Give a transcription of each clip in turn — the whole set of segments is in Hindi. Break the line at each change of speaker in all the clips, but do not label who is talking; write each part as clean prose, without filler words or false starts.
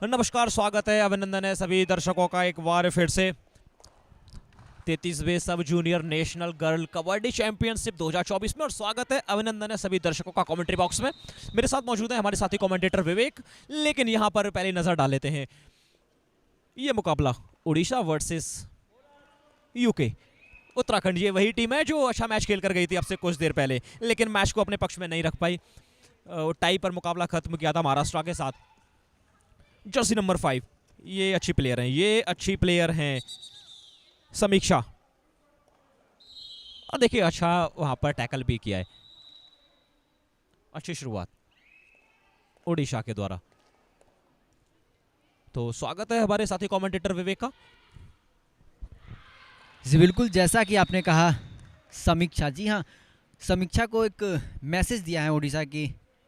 नमस्कार, स्वागत है, अभिनंदन है सभी दर्शकों का एक बार फिर से 33वें सब junior national girl kabaddi championship 2024 में। और स्वागत है, अभिनंदन है सभी दर्शकों का कमेंट्री बॉक्स में। मेरे साथ मौजूद है हमारे साथी कमेंटेटर विवेक। लेकिन यहां पर पहले नजर डाल लेते हैं ये मुकाबला उड़ीसा वर्सेस यूके। उत्तराखंड ये वही टीम है जो अच्छा मैच खेल कर गई थी अब से कुछ देर पहले, लेकिन मैच को अपने पक्ष में नहीं रख पाई। टाई पर मुकाबला खत्म किया था महाराष्ट्र के साथ। जर्सी नंबर 5 ये अच्छी प्लेयर हैं, समीक्षा। और देखिए अच्छा वहां पर टैकल भी किया है। अच्छी शुरुआत ओडिशा के द्वारा। तो स्वागत है हमारे साथी कमेंटेटर विवेक का।
जी बिल्कुल, जैसा कि आपने कहा समीक्षा, जी हाँ, समीक्षा को एक मैसेज दिया है उड़ीसा की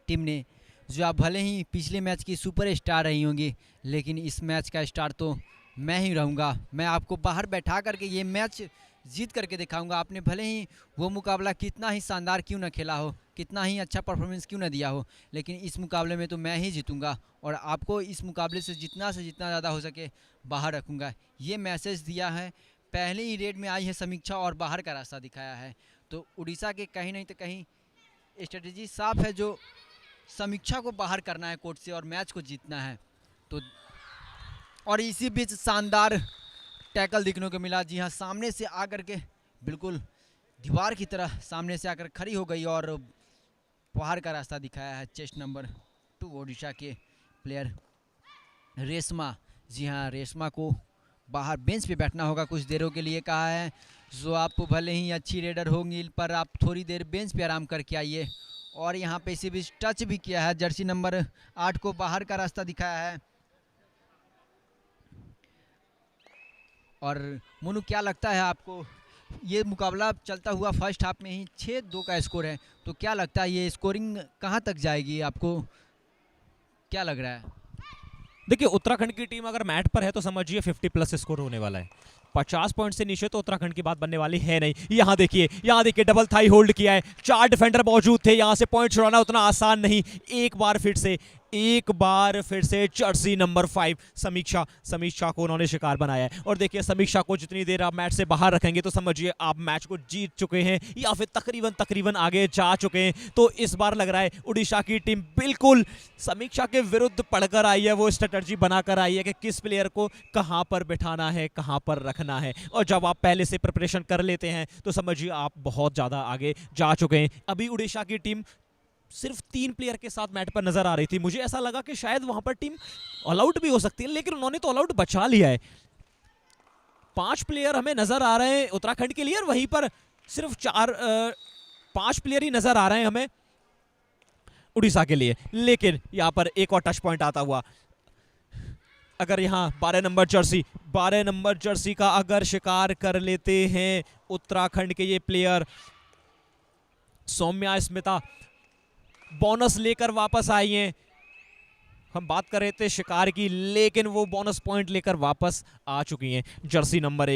टीम ने, जो आप भले ही पिछले मैच की सुपर स्टार रही होंगी, लेकिन इस मैच का स्टार तो मैं ही रहूँगा। मैं आपको बाहर बैठा करके ये मैच जीत करके दिखाऊंगा। आपने भले ही वो मुकाबला कितना ही शानदार क्यों ना खेला हो, कितना ही अच्छा परफॉर्मेंस क्यों ना दिया हो, लेकिन इस मुकाबले में तो मैं ही जीतूंगा और आपको इस मुकाबले से जितना ज़्यादा हो सके बाहर रखूँगा। ये मैसेज दिया है। पहले ही रेड में आई है समीक्षा और बाहर का रास्ता दिखाया है। तो उड़ीसा के कहीं नहीं तो कहीं स्ट्रेटेजी साफ है, जो समीक्षा को बाहर करना है कोर्ट से और मैच को जीतना है। तो और इसी बीच शानदार टैकल देखने को मिला। जी हाँ, सामने से आकर के बिल्कुल दीवार की तरह सामने से आकर खड़ी हो गई और बाहर का रास्ता दिखाया है चेस्ट नंबर 2 ओडिशा के प्लेयर रेशमा। जी हाँ, रेशमा को बाहर बेंच पे बैठना होगा कुछ देरों के लिए कहा है। जो आप भले ही अच्छी रेडर होंगी, पर आप थोड़ी देर बेंच पे आराम करके आइए। और यहाँ पे इसी बीच टच भी किया है, जर्सी नंबर 8 को बाहर का रास्ता दिखाया है। और मोनू, क्या लगता है आपको, ये मुकाबला चलता हुआ फर्स्ट हाफ में ही 6-2 का स्कोर है, तो क्या लगता है ये स्कोरिंग कहाँ तक जाएगी, आपको क्या लग रहा है?
देखिए उत्तराखंड की टीम अगर मैट पर है तो समझिए 50+ स्कोर होने वाला है। 50 पॉइंट से नीचे तो उत्तराखंड की बात बनने वाली है नहीं। यहाँ देखिए डबल थाई होल्ड किया है, 4 डिफेंडर मौजूद थे। यहाँ से पॉइंट छुड़ाना उतना आसान नहीं। एक बार फिर से जर्सी नंबर 5 समीक्षा को उन्होंने शिकार बनाया है। और देखिए समीक्षा को जितनी देर आप मैच से बाहर रखेंगे तो समझिए आप मैच को जीत चुके हैं या फिर तकरीबन आगे जा चुके हैं। तो इस बार लग रहा है उड़ीसा की टीम बिल्कुल समीक्षा के विरुद्ध पढ़कर आई है। वो स्ट्रेटजी बनाकर आई है कि किस प्लेयर को कहां पर बिठाना है, कहां पर रखना है। और जब आप पहले से प्रिपरेशन कर लेते हैं तो समझिए आप बहुत ज़्यादा आगे जा चुके हैं। अभी उड़ीसा की टीम सिर्फ 3 प्लेयर के साथ मैट पर नजर आ रही थी। मुझे ऐसा लगा कि शायद वहां पर टीम ऑल आउट भी हो सकती है, लेकिन उन्होंने तो ऑल आउट बचा लिया है। 5 प्लेयर हमें नजर आ रहे हैं उत्तराखंड के लिए, और वहीं पर सिर्फ 5 प्लेयर ही नजर आ रहे हैं हमें उड़ीसा के लिए। लेकिन यहां पर एक और टच पॉइंट आता हुआ, अगर यहां 12 नंबर जर्सी का अगर शिकार कर लेते हैं उत्तराखंड के ये प्लेयर, सौम्या स्मिता बोनस लेकर वापस आई हैं। हम बात कर रहे थे शिकार की, लेकिन वो बोनस पॉइंट लेकर वापस आ चुकी हैं। जर्सी नंबर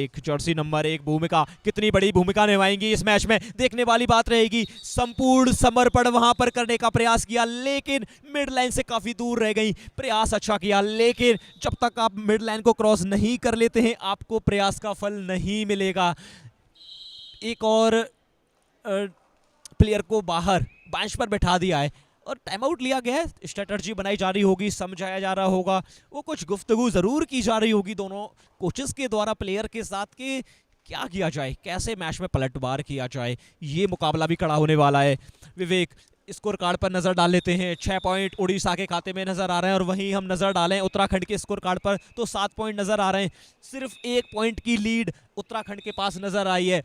एक भूमिका, कितनी बड़ी भूमिका निभाएंगी इस मैच में, देखने वाली बात रहेगी। संपूर्ण समर्पण वहां पर करने का प्रयास किया, लेकिन मिड लाइन से काफी दूर रह गई। प्रयास अच्छा किया, लेकिन जब तक आप मिड लाइन को क्रॉस नहीं कर लेते हैं आपको प्रयास का फल नहीं मिलेगा। एक और प्लेयर को बाहर बेंच पर बैठा दिया है और टाइम आउट लिया गया है। स्ट्रेटजी बनाई जा रही होगी, समझाया जा रहा होगा, वो कुछ गुफ्तगू जरूर की जा रही होगी दोनों कोचेस के द्वारा प्लेयर के साथ कि क्या किया जाए, कैसे मैच में पलटवार किया जाए। ये मुकाबला भी कड़ा होने वाला है। विवेक, स्कोर कार्ड पर नजर डाल लेते हैं। 6 पॉइंट उड़ीसा के खाते में नजर आ रहे हैं, और वहीं हम नजर डालें उत्तराखंड के स्कोर कार्ड पर तो 7 पॉइंट नजर आ रहे हैं। सिर्फ 1 पॉइंट की लीड उत्तराखंड के पास नजर आई है।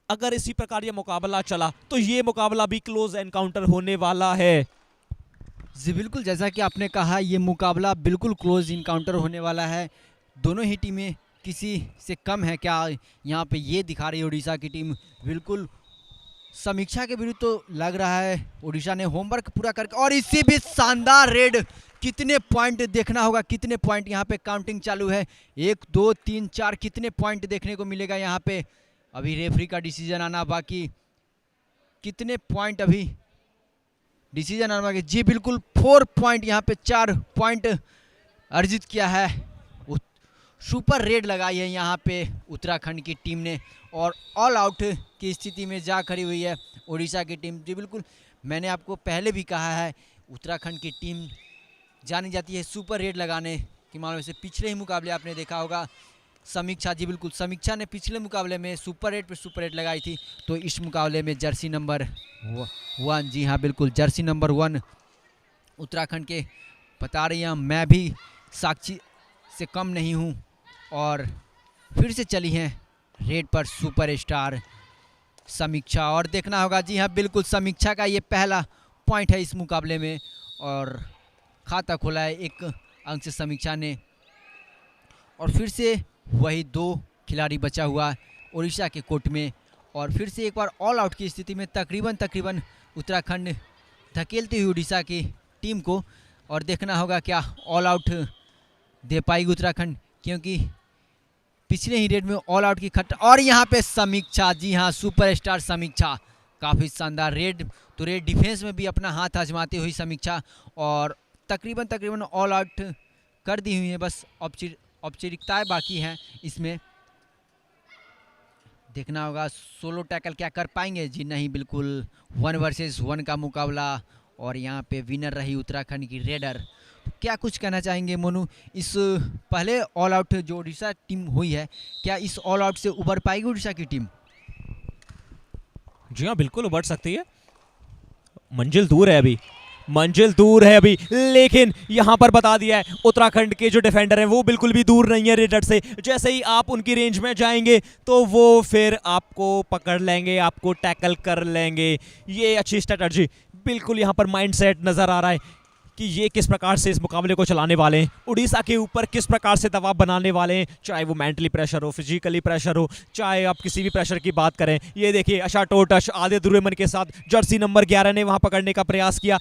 अगर इसी प्रकार ये मुकाबला चला तो ये मुकाबला भी क्लोज एनकाउंटर होने वाला है।
जी बिल्कुल, जैसा कि आपने कहा ये मुकाबला बिल्कुल क्लोज इनकाउंटर होने वाला है। दोनों ही टीमें किसी से कम है क्या, यहाँ पे ये दिखा रही है उड़ीसा की टीम बिल्कुल समीक्षा के विरुद्ध। तो लग रहा है उड़ीसा ने होमवर्क पूरा करके, और इसी भी शानदार रेड, कितने पॉइंट देखना होगा, कितने पॉइंट यहाँ पे काउंटिंग चालू है। 1 2 3 4 कितने पॉइंट देखने को मिलेगा यहाँ पे। अभी रेफरी का डिसीजन आना बाकी, कितने पॉइंट अभी डिसीजन आना बाकी। जी बिल्कुल 4 पॉइंट, यहाँ पे 4 पॉइंट अर्जित किया है। सुपर रेड लगाई है यहाँ पे उत्तराखंड की टीम ने और ऑल आउट की स्थिति में जा खड़ी हुई है उड़ीसा की टीम। जी बिल्कुल, मैंने आपको पहले भी कहा है उत्तराखंड की टीम जानी जाती है सुपर रेड लगाने के मामले से। पिछले ही मुकाबले आपने देखा होगा समीक्षा, जी बिल्कुल, समीक्षा ने पिछले मुकाबले में सुपर रेड पर सुपर रेड लगाई थी, तो इस मुकाबले में जर्सी नंबर 1, जी हाँ बिल्कुल, जर्सी नंबर 1 उत्तराखंड के बता रही हैं। मैं भी साक्षी से कम नहीं हूँ और फिर से चली हैं रेड पर सुपर स्टार समीक्षा। और देखना होगा, जी हाँ बिल्कुल, समीक्षा का ये पहला पॉइंट है इस मुकाबले में और खाता खोला है 1 अंक से समीक्षा ने। और फिर से वही 2 खिलाड़ी बचा हुआ है उड़ीसा के कोर्ट में और फिर से एक बार ऑल आउट की स्थिति में तकरीबन उत्तराखंड धकेलती हुई उड़ीसा की टीम को। और देखना होगा क्या ऑल आउट दे पाएगी उत्तराखंड, क्योंकि पिछले ही रेड में ऑल आउट की और यहाँ पे समीक्षा, जी हाँ सुपरस्टार समीक्षा, काफ़ी शानदार रेड तो रेड डिफेंस में भी अपना हाथ आजमाती हुई समीक्षा और तकरीबन ऑल आउट कर दी हुई है। बस औपचारिकताएं बाकी हैं इसमें। देखना होगा सोलो टैकल क्या कर पाएंगे। जी नहीं, बिल्कुल 1 वर्सेस 1 का मुकाबला और यहाँ पे विनर रही उत्तराखंड की रेडर। तो क्या कुछ कहना चाहेंगे मोनू, इस पहले ऑल आउट जो उड़ीसा टीम हुई है, क्या इस ऑल आउट से उबर पाएगी उड़ीसा की टीम?
जी हाँ बिल्कुल उबर सकती है, मंजिल दूर है अभी, मंजिल दूर है अभी, लेकिन यहां पर बता दिया है उत्तराखंड के जो डिफेंडर हैं वो बिल्कुल भी दूर नहीं है रेडर से। जैसे ही आप उनकी रेंज में जाएंगे तो वो फिर आपको पकड़ लेंगे, आपको टैकल कर लेंगे। ये अच्छी स्ट्रेटजी, बिल्कुल यहां पर माइंडसेट नजर आ रहा है कि ये किस प्रकार से इस मुकाबले को चलाने वाले हैं, उड़ीसा के ऊपर किस प्रकार से दबाव बनाने वाले हैं, चाहे वो मेंटली प्रेशर हो, फिजिकली प्रेशर हो, चाहे आप किसी भी प्रेशर की बात करें। ये देखिए अशाटो टच आधे अधूरे मन के साथ जर्सी नंबर 11 ने वहां पकड़ने का प्रयास किया।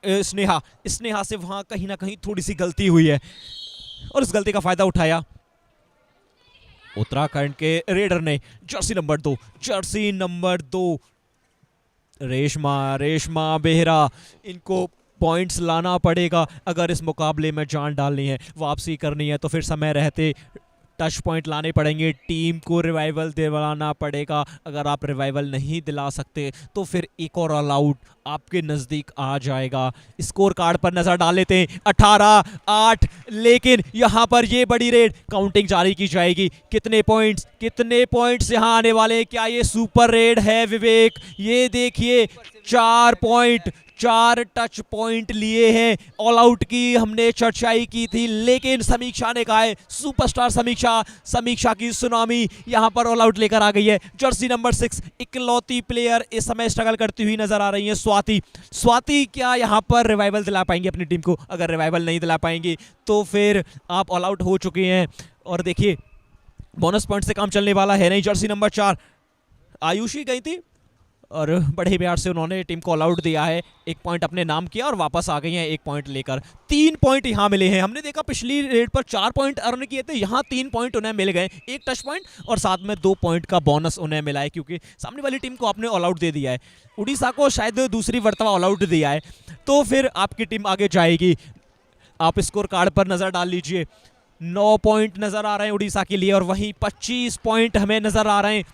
स्नेहा से वहां कहीं ना कहीं थोड़ी सी गलती हुई है और उस गलती का फायदा उठाया उत्तराखंड के रेडर ने। जर्सी नंबर 2 रेशमा बेहरा, इनको पॉइंट्स लाना पड़ेगा अगर इस मुकाबले में जान डालनी है, वापसी करनी है, तो फिर समय रहते टच पॉइंट लाने पड़ेंगे, टीम को रिवाइवल दिलाना पड़ेगा। अगर आप रिवाइवल नहीं दिला सकते तो फिर एक और ऑल आउट आपके नज़दीक आ जाएगा। स्कोर कार्ड पर नज़र डाल लेते हैं, 18-8, लेकिन यहाँ पर ये बड़ी रेड काउंटिंग जारी की जाएगी। कितने पॉइंट्स यहाँ आने वाले हैं? क्या ये सुपर रेड है विवेक? ये देखिए 4 पॉइंट, 4 टच पॉइंट लिए हैं। ऑल आउट की हमने चर्चा ही की थी, लेकिन समीक्षा ने कहा है सुपरस्टार समीक्षा की सुनामी यहां पर ऑल आउट लेकर आ गई है। जर्सी नंबर 6 इकलौती प्लेयर इस समय स्ट्रगल करती हुई नजर आ रही है। स्वाति क्या यहां पर रिवाइवल दिला पाएंगी अपनी टीम को? अगर रिवाइवल नहीं दिला पाएंगी तो फिर आप ऑल आउट हो चुके हैं। और देखिए बोनस पॉइंट से काम चलने वाला है नहीं। जर्सी नंबर 4 आयुषी गई थी और बड़े प्यार से उन्होंने टीम को ऑल आउट दिया है, 1 पॉइंट अपने नाम किया और वापस आ गई हैं 1 पॉइंट लेकर। 3 पॉइंट यहाँ मिले हैं। हमने देखा पिछली रेड पर 4 पॉइंट अर्न किए थे, यहाँ 3 पॉइंट उन्हें मिल गए, 1 टच पॉइंट और साथ में 2 पॉइंट का बोनस उन्हें मिला है, क्योंकि सामने वाली टीम को आपने ऑल आउट दे दिया है। उड़ीसा को शायद दूसरी मर्तबा ऑल आउट दिया है, तो फिर आपकी टीम आगे जाएगी। आप स्कोर कार्ड पर नज़र डाल लीजिए, 9 पॉइंट नज़र आ रहे हैं उड़ीसा के लिए और वहीं 25 पॉइंट हमें नज़र आ रहे हैं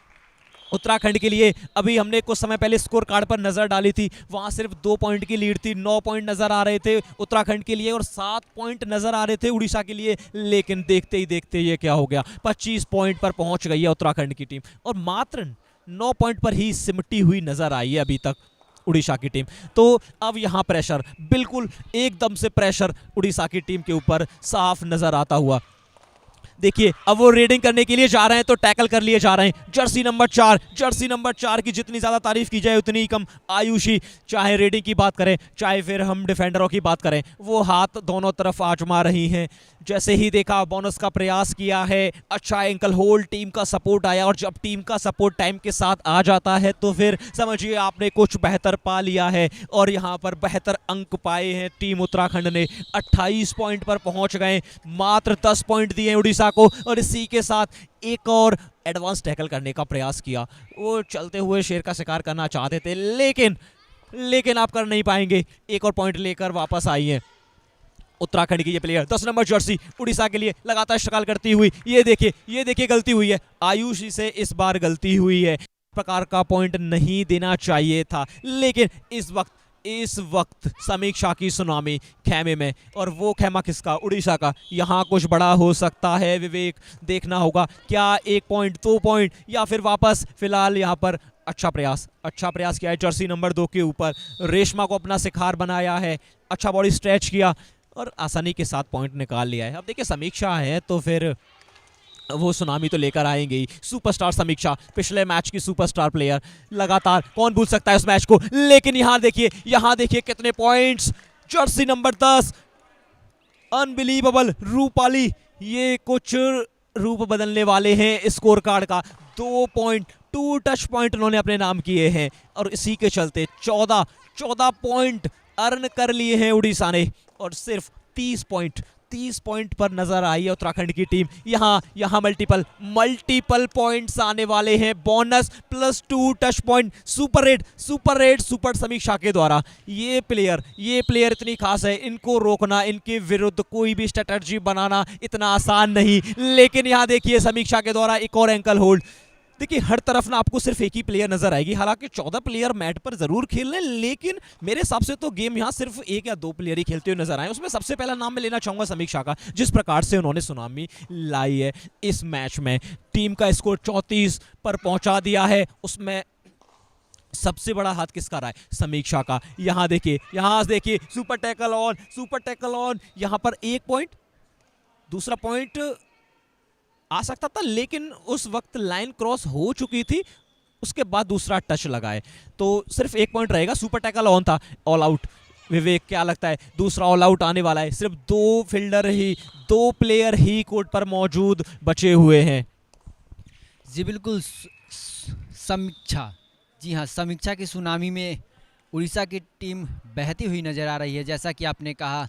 उत्तराखंड के लिए। अभी हमने कुछ समय पहले स्कोर कार्ड पर नज़र डाली थी, वहाँ सिर्फ 2 पॉइंट की लीड थी। 9 पॉइंट नज़र आ रहे थे उत्तराखंड के लिए और 7 पॉइंट नज़र आ रहे थे उड़ीसा के लिए, लेकिन देखते ही देखते ये क्या हो गया, 25 पॉइंट पर पहुँच गई है उत्तराखंड की टीम और मात्र 9 पॉइंट पर ही सिमटी हुई नज़र आई है अभी तक उड़ीसा की टीम। तो अब यहाँ प्रेशर, बिल्कुल एकदम से प्रेशर उड़ीसा की टीम के ऊपर साफ नज़र आता हुआ। देखिए अब वो रेडिंग करने के लिए जा रहे हैं तो टैकल कर लिए जा रहे हैं। जर्सी नंबर 4 की जितनी ज़्यादा तारीफ की जाए उतनी ही कम। आयुषी, चाहे रेडिंग की बात करें चाहे फिर हम डिफेंडरों की बात करें, वो हाथ दोनों तरफ आजमा रही हैं। जैसे ही देखा बोनस का प्रयास किया है, अच्छा एंकल होल्ड, टीम का सपोर्ट आया और जब टीम का सपोर्ट टाइम के साथ आ जाता है तो फिर समझिए आपने कुछ बेहतर पा लिया है और यहाँ पर बेहतर अंक पाए हैं टीम उत्तराखंड ने। 28 पॉइंट पर पहुँच गए, मात्र 10 पॉइंट दिए उड़ीसा को और इसी के साथ एक और एडवांस टैकल करने का प्रयास किया। वो चलते हुए शेर का शिकार करना चाहते थे, लेकिन आप कर नहीं पाएंगे। एक और पॉइंट लेकर वापस आई हैं उत्तराखंड की ये प्लेयर 10 नंबर जर्सी उड़ीसा के लिए लगातार स्ट्रगल करती हुई, ये देखिए गलती हुई है आयुषी से, इस बार गलती हुई है। प्रकार का पॉइंट नहीं देना चाहिए था, लेकिन इस वक्त समीक्षा की सुनामी खेमे में, और वो खेमा किसका? उड़ीसा का। यहाँ कुछ बड़ा हो सकता है विवेक, देखना होगा क्या 1 पॉइंट 2 पॉइंट या फिर वापस। फिलहाल यहाँ पर अच्छा प्रयास किया है जर्सी नंबर 2 के ऊपर, रेशमा को अपना शिकार बनाया है, अच्छा बॉडी स्ट्रेच किया और आसानी के साथ पॉइंट निकाल लिया है। अब देखिए समीक्षा है तो फिर वो सुनामी तो लेकर आएंगे ही। सुपरस्टार समीक्षा, पिछले मैच की सुपरस्टार प्लेयर, लगातार कौन भूल सकता है उस मैच को। लेकिन यहाँ देखिए कितने points, Jersey number 10, unbelievable. Rupali, ये कुछ रूप बदलने वाले हैं स्कोर कार्ड का। 2 पॉइंट, 2 टच पॉइंट उन्होंने अपने नाम किए हैं और इसी के चलते 14 पॉइंट अर्न कर लिए हैं उड़ीसा ने, और सिर्फ 30 पॉइंट पर नजर आई है उत्तराखंड की टीम। यहाँ मल्टीपल पॉइंट्स आने वाले हैं, बोनस +2 टच पॉइंट। सुपर समीक्षा के द्वारा ये प्लेयर इतनी खास है, इनको रोकना, इनके विरुद्ध कोई भी स्ट्रेटजी बनाना इतना आसान नहीं। लेकिन यहाँ देखिए समीक्षा के द्वारा एक और एंकल होल्ड। देखिए हर तरफ ना आपको सिर्फ एक ही प्लेयर नजर आएगी, हालांकि 14 प्लेयर मैट पर जरूर खेल रहे हैं, लेकिन मेरे हिसाब से तो गेम यहाँ सिर्फ 1 या 2 प्लेयर ही खेलते हुए नजर आए। उसमें सबसे पहला नाम मैं लेना चाहूंगा समीक्षा का, जिस प्रकार से उन्होंने सुनामी लाई है इस मैच में, टीम का स्कोर 34 पर पहुंचा दिया है। उसमें सबसे बड़ा हाथ किसका रहा है? समीक्षा का। यहाँ देखिए सुपर टैकल ऑन, यहाँ पर 1 पॉइंट, दूसरा पॉइंट आ सकता था, लेकिन उस वक्त लाइन क्रॉस हो चुकी थी, उसके बाद दूसरा टच लगा है तो सिर्फ 1 पॉइंट रहेगा। सुपर टैकल ऑन था, ऑल आउट। विवेक क्या लगता है दूसरा ऑल आउट आने वाला है? सिर्फ 2 प्लेयर ही कोर्ट पर मौजूद बचे हुए हैं।
जी बिल्कुल, समीक्षा, जी हाँ, समीक्षा की सुनामी में उड़ीसा की टीम बहती हुई नज़र आ रही है। जैसा कि आपने कहा,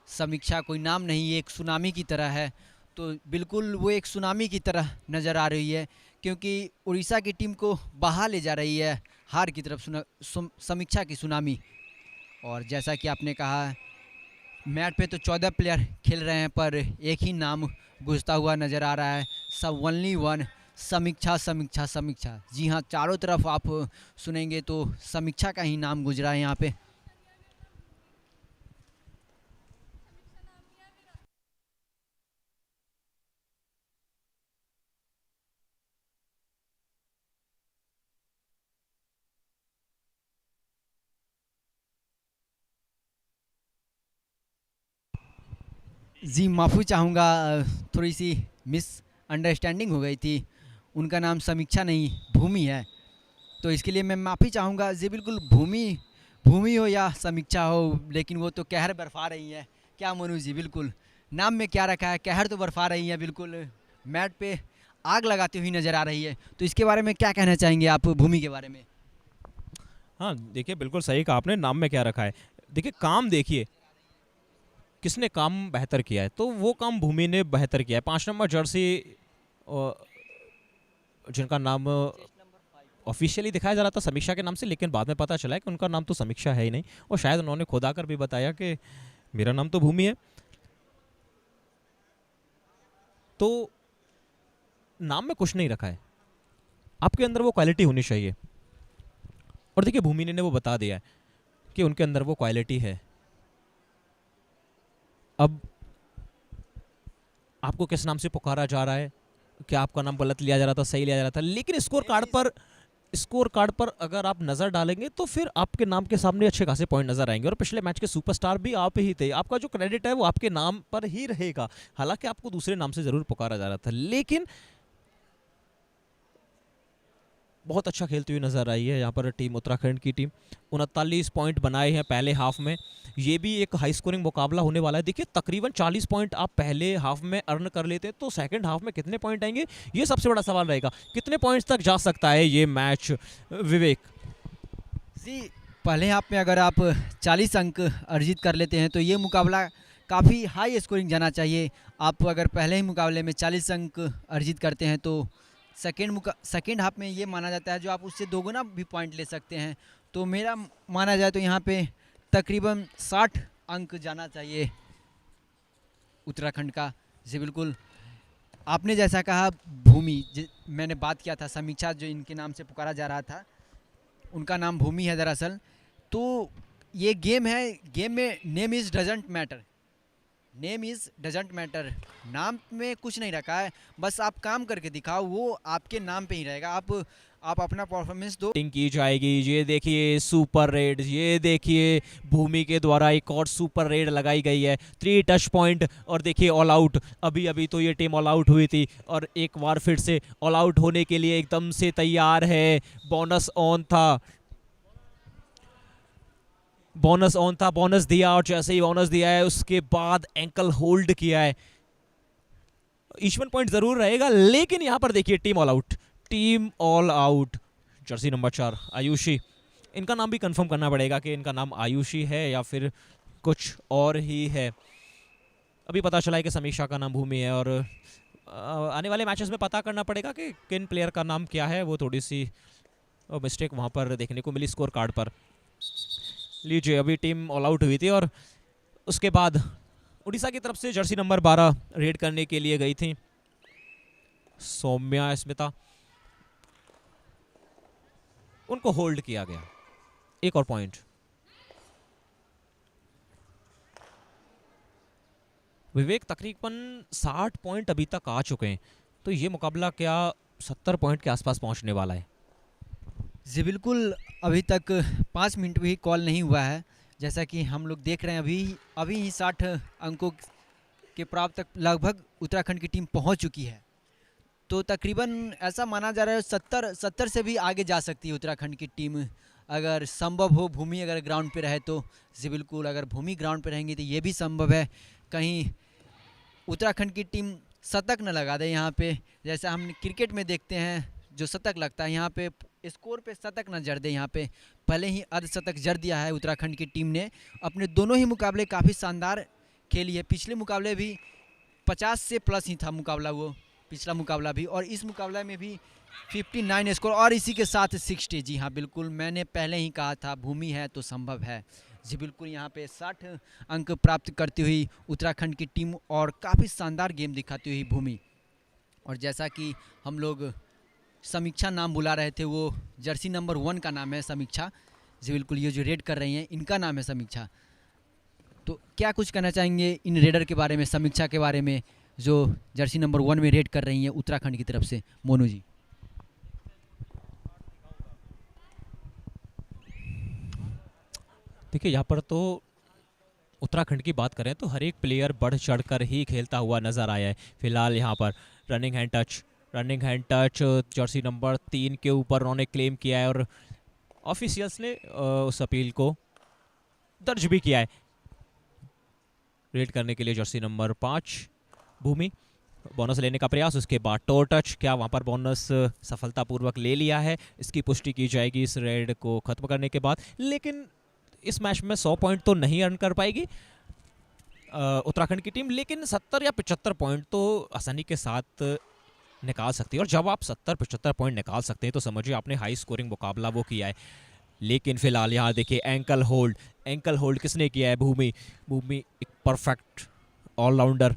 समीक्षा कोई नाम नहीं, एक सुनामी की तरह है, तो बिल्कुल वो एक सुनामी की तरह नज़र आ रही है, क्योंकि उड़ीसा की टीम को बहा ले जा रही है हार की तरफ समीक्षा की सुनामी। और जैसा कि आपने कहा, मैच पे तो 14 प्लेयर खेल रहे हैं, पर एक ही नाम गूंजता हुआ नज़र आ रहा है, सब ओनली वन, समीक्षा। जी हाँ, चारों तरफ आप सुनेंगे तो समीक्षा का ही नाम गुजरा है यहाँ पे। जी माफ़ी चाहूँगा, थोड़ी सी मिसअंडरस्टैंडिंग हो गई थी, उनका नाम समीक्षा नहीं भूमि है, तो इसके लिए मैं माफ़ी चाहूँगा। जी बिल्कुल, भूमि हो या समीक्षा हो, लेकिन वो तो कहर बरफा रही है। क्या मनु जी, बिल्कुल नाम में क्या रखा है, कहर तो बरफा रही है, बिल्कुल मैट पे आग लगाती हुई नज़र आ रही है। तो इसके बारे में क्या कहना चाहेंगे आप, भूमि के बारे में?
हाँ देखिए, बिल्कुल सही कहा आपने, नाम में क्या रखा है। देखिए काम, देखिए किसने काम बेहतर किया है, तो वो काम भूमि ने बेहतर किया है। 5 नंबर जर्सी, जिनका नाम ऑफिशियली दिखाया जा रहा था समीक्षा के नाम से, लेकिन बाद में पता चला है कि उनका नाम तो समीक्षा है ही नहीं, और शायद उन्होंने खुद आकर भी बताया कि मेरा नाम तो भूमि है। तो नाम में कुछ नहीं रखा है, आपके अंदर वो क्वालिटी होनी चाहिए, और देखिए भूमि ने वो बता दिया है कि उनके अंदर वो क्वालिटी है। अब आपको किस नाम से पुकारा जा रहा है, क्या आपका नाम गलत लिया जा रहा था, सही लिया जा रहा था, लेकिन स्कोर कार्ड पर अगर आप नजर डालेंगे तो फिर आपके नाम के सामने अच्छे खासे पॉइंट नजर आएंगे, और पिछले मैच के सुपरस्टार भी आप ही थे, आपका जो क्रेडिट है वो आपके नाम पर ही रहेगा। हालांकि आपको दूसरे नाम से जरूर पुकारा जा रहा था, लेकिन बहुत अच्छा खेलती हुई नजर आई है यहाँ पर टीम, उत्तराखंड की टीम। 39 पॉइंट बनाए हैं पहले हाफ में, ये भी एक हाई स्कोरिंग मुकाबला होने वाला है। देखिए तकरीबन 40 पॉइंट आप पहले हाफ में अर्न कर लेते हैं, तो सेकंड हाफ में कितने पॉइंट आएंगे, ये सबसे बड़ा सवाल रहेगा। कितने पॉइंट्स तक जा सकता है ये मैच, विवेक?
जी, पहले हाफ में अगर आप 40 अंक अर्जित कर लेते हैं तो ये मुकाबला काफ़ी हाई स्कोरिंग जाना चाहिए। आप अगर पहले ही मुकाबले में 40 अंक अर्जित करते हैं तो सेकेंड हाफ में ये माना जाता है जो आप उससे दोगुना भी पॉइंट ले सकते हैं। तो मेरा माना जाए तो यहाँ पे तकरीबन 60 अंक जाना चाहिए उत्तराखंड का। जी बिल्कुल, आपने जैसा कहा भूमि, मैंने बात किया था समीक्षा जो इनके नाम से पुकारा जा रहा था, उनका नाम भूमि है दरअसल। तो ये गेम है, गेम में name is doesn't matter, name is doesn't matter, नाम में कुछ नहीं रखा है, बस आप काम करके दिखाओ, वो आपके नाम पे ही रहेगा। आप अपना परफॉर्मेंस दो।
बैटिंग की जाएगी। ये देखिए सुपर रेड, ये देखिए भूमि के द्वारा एक और सुपर रेड लगाई गई है, 3 टच पॉइंट। और देखिए ऑल आउट, अभी अभी तो ये टीम ऑल आउट हुई थी और एक बार फिर से ऑल आउट होने के लिए एकदम से तैयार है। बोनस ऑन था, बोनस ऑन था, बोनस दिया और जैसे ही बोनस दिया है उसके बाद एंकल होल्ड किया है। ईश्वन पॉइंट जरूर रहेगा, लेकिन यहां पर देखिए team all out, team all out. Jersey number 4 Ayushi, इनका नाम भी कंफर्म करना पड़ेगा कि इनका नाम आयुषी है या फिर कुछ और ही है। अभी पता चला है कि समीक्षा का नाम भूमि है, और आने वाले मैचेस में पता करना पड़ेगा कि किन प्लेयर का नाम क्या है। वो थोड़ी सी मिस्टेक वहाँ पर देखने को मिली स्कोर कार्ड पर। लीजिए, अभी टीम ऑल आउट हुई थी और उसके बाद उड़ीसा की तरफ से जर्सी नंबर 12 रेड करने के लिए गई थी सौम्या स्मिता, उनको होल्ड किया गया। एक और पॉइंट। विवेक तकरीबन 60 पॉइंट अभी तक आ चुके हैं, तो ये मुकाबला क्या 70 पॉइंट के आसपास पहुंचने वाला है?
जी बिल्कुल, अभी तक 5 मिनट भी कॉल नहीं हुआ है, जैसा कि हम लोग देख रहे हैं। अभी ही 60 अंकों के प्राप्त तक लगभग उत्तराखंड की टीम पहुंच चुकी है। तो तकरीबन ऐसा माना जा रहा है 70 से भी आगे जा सकती है उत्तराखंड की टीम, अगर संभव हो भूमि अगर ग्राउंड पे रहे तो। जी बिल्कुल, अगर भूमि ग्राउंड पे रहेंगी तो ये भी संभव है कहीं उत्तराखंड की टीम शतक न लगा दे यहाँ पे, जैसा हम क्रिकेट में देखते हैं जो शतक लगता है, यहाँ पे स्कोर पे शतक न जड़ दे। यहाँ पे पहले ही अर्धशतक जड़ दिया है उत्तराखंड की टीम ने। अपने दोनों ही मुकाबले काफ़ी शानदार खेली है, पिछले मुकाबले भी 50 से प्लस ही था मुकाबला, वो पिछला मुकाबला भी, और इस मुकाबला में भी 59 स्कोर और इसी के साथ 60। जी हाँ बिल्कुल, मैंने पहले ही कहा था भूमि है तो संभव है। जी बिल्कुल, यहाँ पे 60 अंक प्राप्त करती हुई उत्तराखंड की टीम और काफ़ी शानदार गेम दिखाती हुई भूमि। और जैसा कि हम लोग समीक्षा नाम बुला रहे थे, वो जर्सी नंबर 1 का नाम है समीक्षा। जी बिल्कुल, ये जो रेड कर रही हैं इनका नाम है समीक्षा। तो क्या कुछ कहना चाहेंगे इन रेडर के बारे में, समीक्षा के बारे में, जो जर्सी नंबर 1 में रेड कर रही हैं उत्तराखंड की तरफ से, मोनू जी?
देखिए, यहाँ पर तो उत्तराखंड की बात करें तो हर एक प्लेयर बढ़ चढ़कर ही खेलता हुआ नजर आया है। फिलहाल यहाँ पर running hand touch Jersey number 3 के ऊपर उन्होंने क्लेम किया है और ऑफिशियल्स ने उस अपील को दर्ज भी किया है। रेड करने के लिए जर्सी नंबर 5 भूमि, बोनस लेने का प्रयास, उसके बाद टो टच, क्या वहाँ पर बोनस सफलतापूर्वक ले लिया है, इसकी पुष्टि की जाएगी इस रेड को खत्म करने के बाद। लेकिन इस मैच में 100 पॉइंट तो नहीं अर्न कर पाएगी उत्तराखंड की टीम, लेकिन 70 या 75 पॉइंट तो आसानी के साथ निकाल सकती है। और जब आप 70-75 पॉइंट निकाल सकते हैं तो समझिए आपने हाई स्कोरिंग मुकाबला वो किया है। लेकिन फिलहाल यहाँ देखिए एंकल होल्ड किसने किया है? भूमि एक परफेक्ट ऑलराउंडर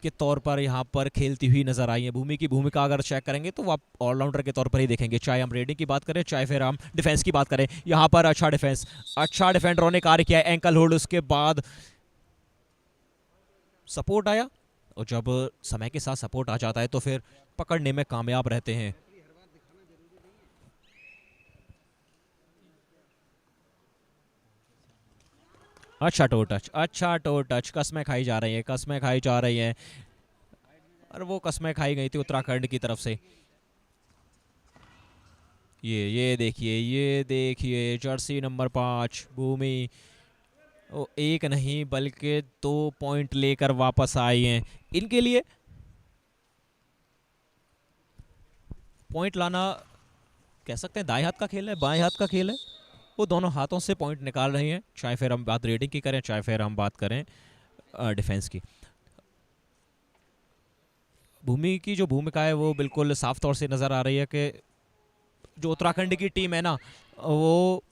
के तौर पर यहाँ पर खेलती हुई नजर आई है। भूमि की भूमिका अगर चेक करेंगे तो आप ऑलराउंडर के तौर पर ही देखेंगे, चाहे हम रेडिंग की बात करें चाहे फिर हम डिफेंस की बात करें। यहाँ पर अच्छा डिफेंडरों ने कार्य किया है। एंकल होल्ड, उसके बाद सपोर्ट आया, और जब समय के साथ सपोर्ट आ जाता है तो फिर पकड़ने में कामयाब रहते हैं। अच्छा टो टच, कस्में खाई जा रही हैं और वो कस्में खाई गई थी उत्तराखंड की तरफ से। ये देखिए जर्सी नंबर 5 भूमि, वो एक नहीं बल्कि 2 पॉइंट लेकर वापस आई हैं। इनके लिए पॉइंट लाना कह सकते हैं दाएं हाथ का खेल है, बाएं हाथ का खेल है। वो दोनों हाथों से पॉइंट निकाल रही हैं, चाहे फिर हम बात रेडिंग की करें चाहे फिर हम बात करें डिफेंस की। भूमि की जो भूमिका है वो बिल्कुल साफ तौर से नज़र आ रही है कि जो उत्तराखंड की टीम है ना, वो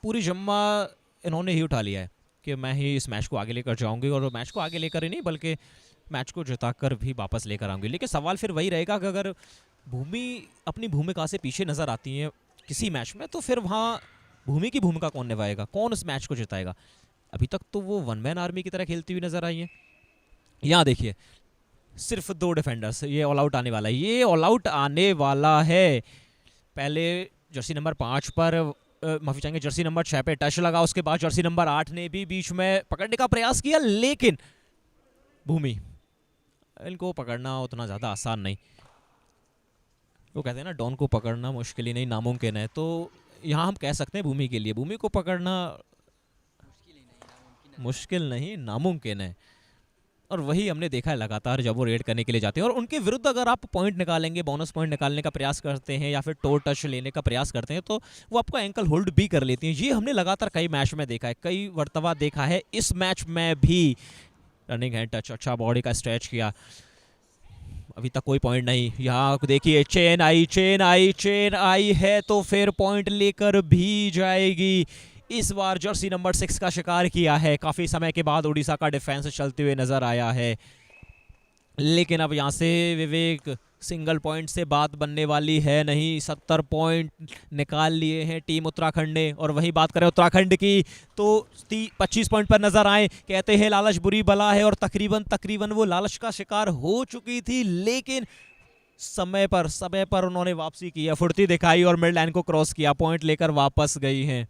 पूरी जिम्मा इन्होंने ही उठा लिया है कि मैं ही इस मैच को आगे लेकर जाऊंगी, और मैच को आगे लेकर ही नहीं बल्कि मैच को जिताकर भी वापस लेकर आऊंगी। लेकिन सवाल फिर वही रहेगा कि अगर भूमि अपनी भूमिका से पीछे नज़र आती है किसी मैच में, तो फिर वहाँ भूमि की भूमिका कौन निभाएगा, कौन उस मैच को जिताएगा? अभी तक तो वो वन मैन आर्मी की तरह खेलती हुई नजर आई है। यहाँ देखिए सिर्फ 2 डिफेंडर्स, ये ऑल आउट आने वाला है, ये ऑल आउट आने वाला है। पहले जर्सी नंबर 5 पर माफी चाहेंगे, जर्सी नंबर 6 पे टच लगा, उसके बाद जर्सी नंबर 8 ने भी बीच में पकड़ने का प्रयास किया, लेकिन भूमि, इनको पकड़ना उतना ज़्यादा आसान नहीं। वो कहते हैं ना, डॉन को पकड़ना मुश्किल ही नहीं नामुमकिन है, तो यहाँ हम कह सकते हैं भूमि के लिए भूमि को पकड़ना मुश्किल नहीं नामुमकिन है। और वही हमने देखा है लगातार जब वो रेड करने के लिए जाते हैं, और उनके विरुद्ध अगर आप पॉइंट निकालेंगे, बोनस पॉइंट निकालने का प्रयास करते हैं या फिर टो टच लेने का प्रयास करते हैं, तो वो आपको एंकल होल्ड भी कर लेती हैं। ये हमने लगातार कई मैच में देखा है, कई मर्तबा देखा है। इस मैच में भी रनिंग हैंड टच, अच्छा बॉडी का स्ट्रेच किया, अभी तक कोई पॉइंट नहीं। यहाँ देखिए चेन आई है तो फिर पॉइंट लेकर भी जाएगी। इस बार जर्सी नंबर 6 का शिकार किया है, काफ़ी समय के बाद उड़ीसा का डिफेंस चलते हुए नज़र आया है। लेकिन अब यहाँ से विवेक सिंगल पॉइंट से बात बनने वाली है नहीं, 70 पॉइंट निकाल लिए हैं टीम उत्तराखंड ने। और वही बात करें उत्तराखंड की तो 25 पॉइंट पर नजर आए। कहते हैं लालच बुरी बला है, और तकरीबन वो लालच का शिकार हो चुकी थी, लेकिन समय पर उन्होंने वापसी की है, फुर्ती दिखाई और मिड लाइन को क्रॉस किया, पॉइंट लेकर वापस गई हैं।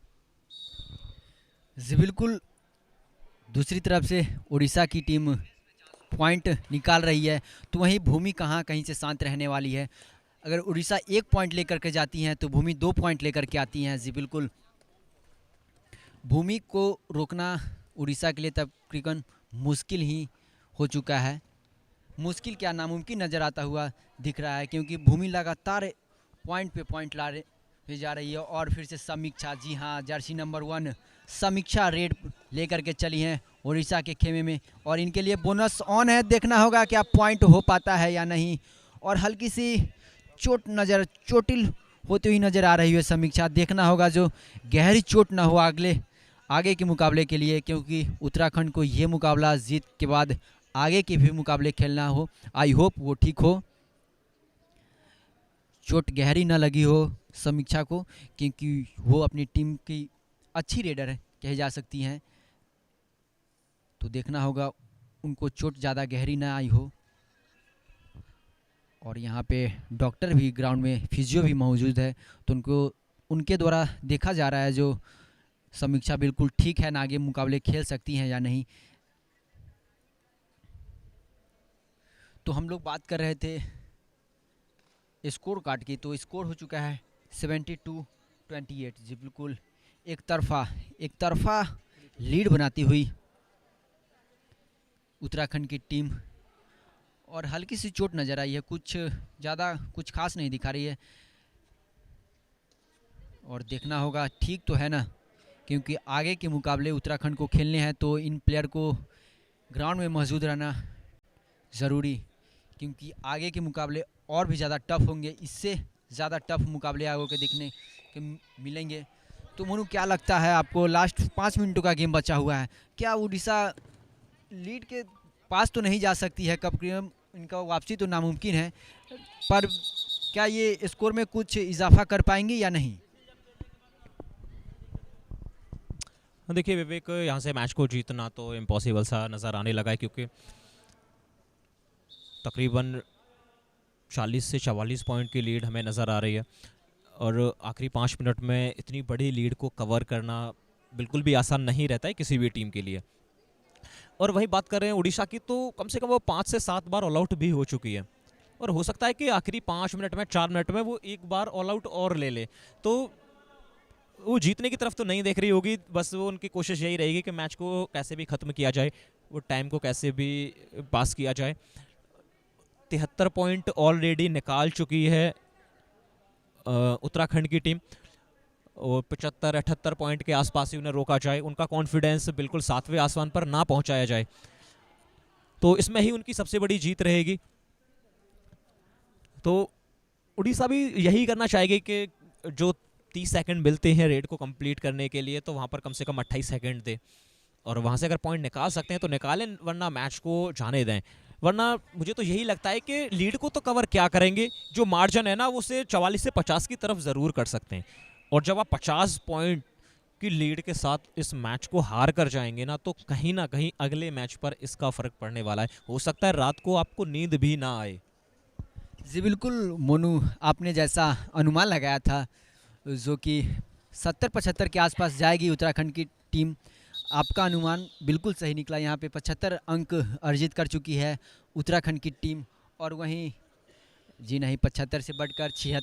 जी बिल्कुल, दूसरी तरफ से उड़ीसा की टीम पॉइंट निकाल रही है, तो वहीं भूमि कहीं से शांत रहने वाली है। अगर उड़ीसा 1 पॉइंट लेकर के जाती हैं तो भूमि 2 पॉइंट लेकर के आती हैं। जी बिल्कुल, भूमि को रोकना उड़ीसा के लिए तकरीबन मुश्किल ही हो चुका है। मुश्किल क्या, नामुमकिन नज़र आता हुआ दिख रहा है, क्योंकि भूमि लगातार पॉइंट पे पॉइंट ला जा रही है। और फिर से समीक्षा, जी हाँ, जर्सी नंबर 1 समीक्षा रेड लेकर के चली हैं उड़ीसा के खेमे में, और इनके लिए बोनस ऑन है। देखना होगा क्या पॉइंट हो पाता है या नहीं। और हल्की सी चोटिल होती हुई नज़र आ रही है समीक्षा, देखना होगा जो गहरी चोट ना हो आगे के मुकाबले के लिए, क्योंकि उत्तराखंड को ये मुकाबला जीत के बाद आगे के भी मुकाबले खेलना हो। आई होप वो ठीक हो, चोट गहरी ना लगी हो समीक्षा को, क्योंकि वो अपनी टीम की अच्छी रेडर कही जा सकती हैं। तो देखना होगा उनको चोट ज़्यादा गहरी ना आई हो। और यहाँ पे डॉक्टर भी ग्राउंड में, फिजियो भी मौजूद है, तो उनके द्वारा देखा जा रहा है जो समीक्षा बिल्कुल ठीक है ना, आगे मुकाबले खेल सकती हैं या नहीं। तो हम लोग बात कर रहे थे स्कोर कार्ड की, तो स्कोर हो चुका है 72-28। जी बिल्कुल, एक तरफा लीड बनाती हुई उत्तराखंड की टीम, और हल्की सी चोट नज़र आई है, कुछ खास नहीं दिखा रही है। और देखना होगा ठीक तो है ना, क्योंकि आगे के मुकाबले उत्तराखंड को खेलने हैं, तो इन प्लेयर को ग्राउंड में मौजूद रहना ज़रूरी, क्योंकि आगे के मुकाबले और भी ज़्यादा टफ होंगे। इससे ज़्यादा टफ मुकाबले आगे के देखने के मिलेंगे। तो मोनू, क्या लगता है आपको, लास्ट 5 मिनटों का गेम बचा हुआ है, क्या उड़ीसा लीड के पास तो नहीं जा सकती है, कब इनका वापसी तो नामुमकिन है, पर क्या ये स्कोर में कुछ इजाफा कर पाएंगे या नहीं?
देखिए विवेक, यहाँ से मैच को जीतना तो इम्पॉसिबल सा नज़र आने लगा है, क्योंकि तकरीबन 40 से 44 पॉइंट की लीड हमें नज़र आ रही है, और आखिरी 5 मिनट में इतनी बड़ी लीड को कवर करना बिल्कुल भी आसान नहीं रहता है किसी भी टीम के लिए। और वही बात कर रहे हैं उड़ीसा की, तो कम से कम वो 5 से 7 बार ऑल आउट भी हो चुकी है, और हो सकता है कि आखिरी 5 मिनट में, 4 मिनट में वो एक बार ऑल आउट और ले ले। तो वो जीतने की तरफ तो नहीं देख रही होगी, बस वो उनकी कोशिश यही रहेगी कि मैच को कैसे भी ख़त्म किया जाए, वो टाइम को कैसे भी पास किया जाए। 73 पॉइंट ऑलरेडी निकाल चुकी है उत्तराखंड की टीम, और 75-78 पॉइंट के आसपास ही उन्हें रोका जाए, उनका कॉन्फिडेंस बिल्कुल 7वें आसमान पर ना पहुंचाया जाए, तो इसमें ही उनकी सबसे बड़ी जीत रहेगी। तो उड़ीसा भी यही करना चाहेगी कि जो 30 सेकंड मिलते हैं रेड को कंप्लीट करने के लिए, तो वहाँ पर कम से कम 28 सेकंड दे, और वहाँ से अगर पॉइंट निकाल सकते हैं तो निकालें, वरना मैच को जाने दें। वरना मुझे तो यही लगता है कि लीड को तो कवर क्या करेंगे, जो मार्जिन है ना वो उसे 44 से 50 की तरफ ज़रूर कर सकते हैं। और जब आप 50 पॉइंट की लीड के साथ इस मैच को हार कर जाएंगे ना, तो कहीं ना कहीं अगले मैच पर इसका फ़र्क पड़ने वाला है। हो सकता है रात को आपको नींद भी ना आए।
जी बिल्कुल मोनू, आपने जैसा अनुमान लगाया था जो कि 70-75 के आसपास जाएगी उत्तराखंड की टीम, आपका अनुमान बिल्कुल सही निकला। यहाँ पे 75 अंक अर्जित कर चुकी है उत्तराखंड की टीम। और वहीं जी नहीं, 75 से बढ़कर 76